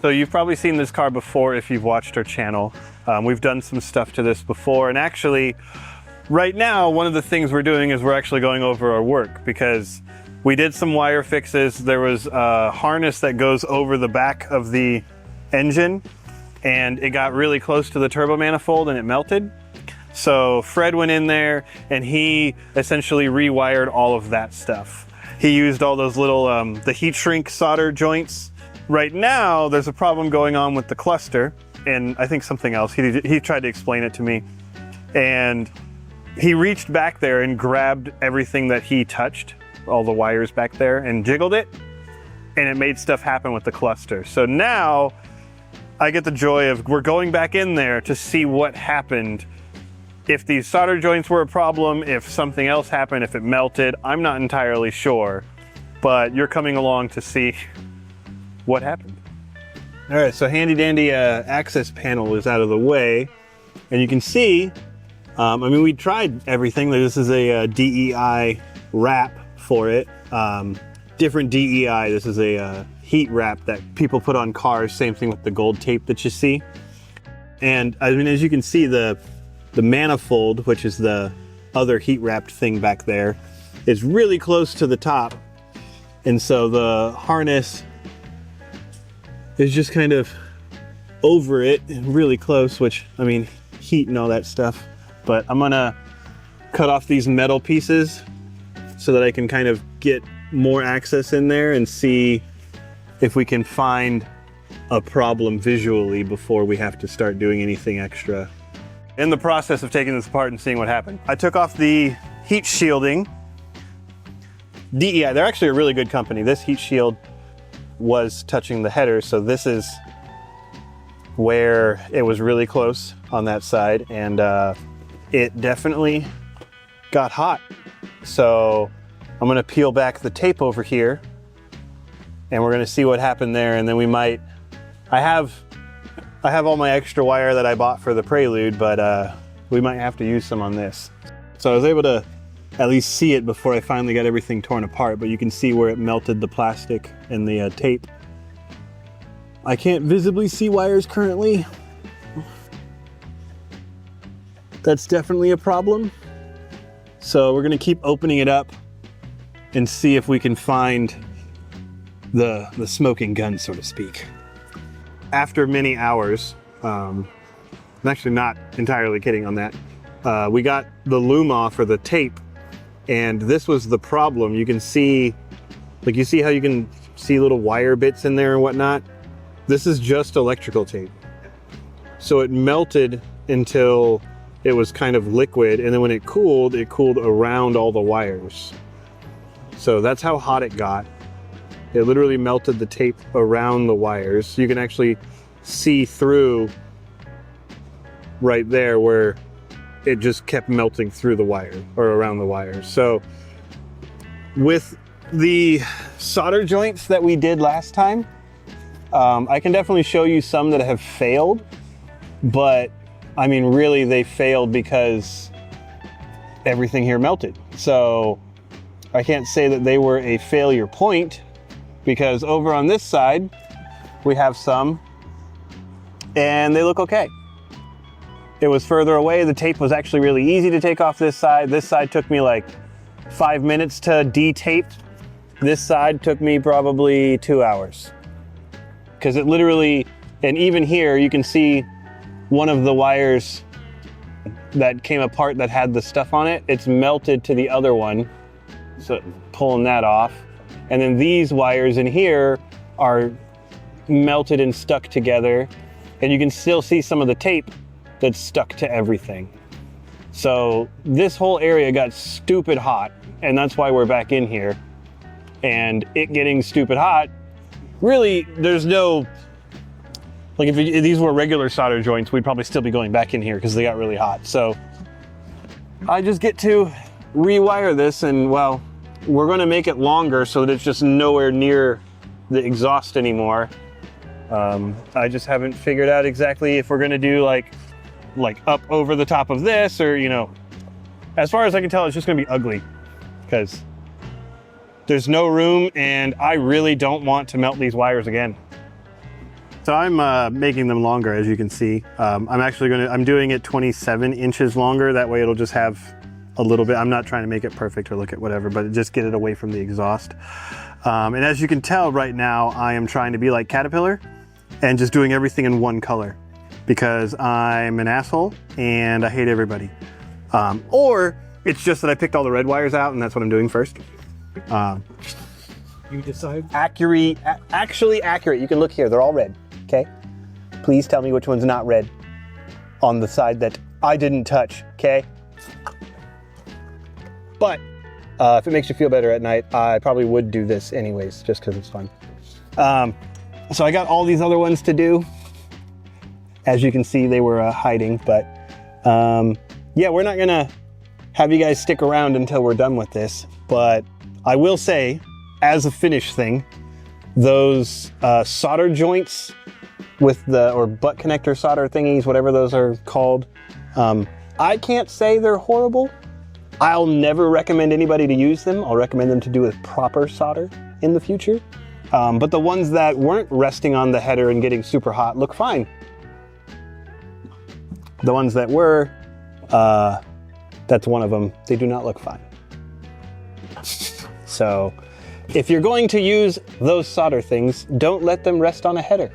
So you've probably seen this car before if you've watched our channel. We've done some stuff to this before, and actually right now one of the things we're doing is we're actually going over our work, because we did some wire fixes. There was a harness that goes over the back of the engine, and it got really close to the turbo manifold and it melted. So Fred went in there and he essentially rewired all of that stuff. He used all those little the heat shrink solder joints. Right now, there's a problem going on with the cluster, and I think something else. He tried to explain it to me, and he reached back there and grabbed everything that he touched, all the wires back there, and jiggled it, and it made stuff happen with the cluster. So now I get the joy of, we're going back in there to see what happened. If these solder joints were a problem, if something else happened, if it melted, I'm not entirely sure, but you're coming along to see what happened. All right, so handy dandy access panel is out of the way, and you can see, I mean, we tried everything. This is a DEI wrap for it. Different DEI, this is a heat wrap that people put on cars, same thing with the gold tape that you see. And I mean, as you can see, the manifold, which is the other heat wrapped thing back there, is really close to the top. And so the harness is just kind of over it and really close, which, I mean, heat and all that stuff. But I'm gonna cut off these metal pieces so that I can kind of get more access in there and see if we can find a problem visually before we have to start doing anything extra. In the process of taking this apart and seeing what happened, I took off the heat shielding. DEI, they're actually a really good company. This heat shield was touching the header, so this is where it was really close on that side, and it definitely got hot. So I'm gonna peel back the tape over here, and we're gonna see what happened there, and then we might, I have all my extra wire that I bought for the Prelude, but we might have to use some on this. So I was able to at least see it before I finally got everything torn apart, but you can see where it melted the plastic and the tape. I can't visibly see wires currently. That's definitely a problem. So we're gonna keep opening it up and see if we can find the smoking gun, so to speak. After many hours, I'm actually not entirely kidding on that, we got the loom off, or the tape, and this was the problem. You can see, like, you see how you can see little wire bits in there and whatnot? This is just electrical tape. So it melted until it was kind of liquid, and then when it cooled around all the wires. So that's how hot it got. It literally melted the tape around the wires. You can actually see through right there where it just kept melting through the wire, or around the wires. So with the solder joints that we did last time, I can definitely show you some that have failed, but I mean, really they failed because everything here melted. So I can't say that they were a failure point, because over on this side, we have some, and they look okay. It was further away. The tape was actually really easy to take off this side. This side took me like 5 minutes to de-tape. This side took me probably 2 hours. Because it literally, and even here, you can see one of the wires that came apart that had the stuff on it. It's melted to the other one. So pulling that off. And then these wires in here are melted and stuck together. And you can still see some of the tape that's stuck to everything. So this whole area got stupid hot, and that's why we're back in here. And it getting stupid hot, really, there's no, like, if these were regular solder joints, we'd probably still be going back in here because they got really hot. So I just get to rewire this, and well, we're gonna make it longer so that it's just nowhere near the exhaust anymore. I just haven't figured out exactly if we're gonna do like up over the top of this, or, you know, as far as I can tell, it's just gonna be ugly because there's no room, and I really don't want to melt these wires again. So I'm making them longer, as you can see. I'm doing it 27 inches longer. That way it'll just have a little bit. I'm not trying to make it perfect or look at whatever, but just get it away from the exhaust. And as you can tell right now, I am trying to be like Caterpillar and just doing everything in one color because I'm an asshole and I hate everybody. Or it's just that I picked all the red wires out and that's what I'm doing first. You decide? Actually accurate. You can look here, they're all red. Okay, please tell me which one's not red on the side that I didn't touch, okay? But if it makes you feel better at night, I probably would do this anyways, just because it's fun. So I got all these other ones to do. As you can see, they were hiding, but yeah, we're not gonna have you guys stick around until we're done with this, but I will say, as a finish thing, those solder joints with or butt connector solder thingies, whatever those are called. I can't say they're horrible. I'll never recommend anybody to use them. I'll recommend them to do with proper solder in the future. But the ones that weren't resting on the header and getting super hot look fine. The ones that were, that's one of them, they do not look fine. So if you're going to use those solder things, don't let them rest on a header.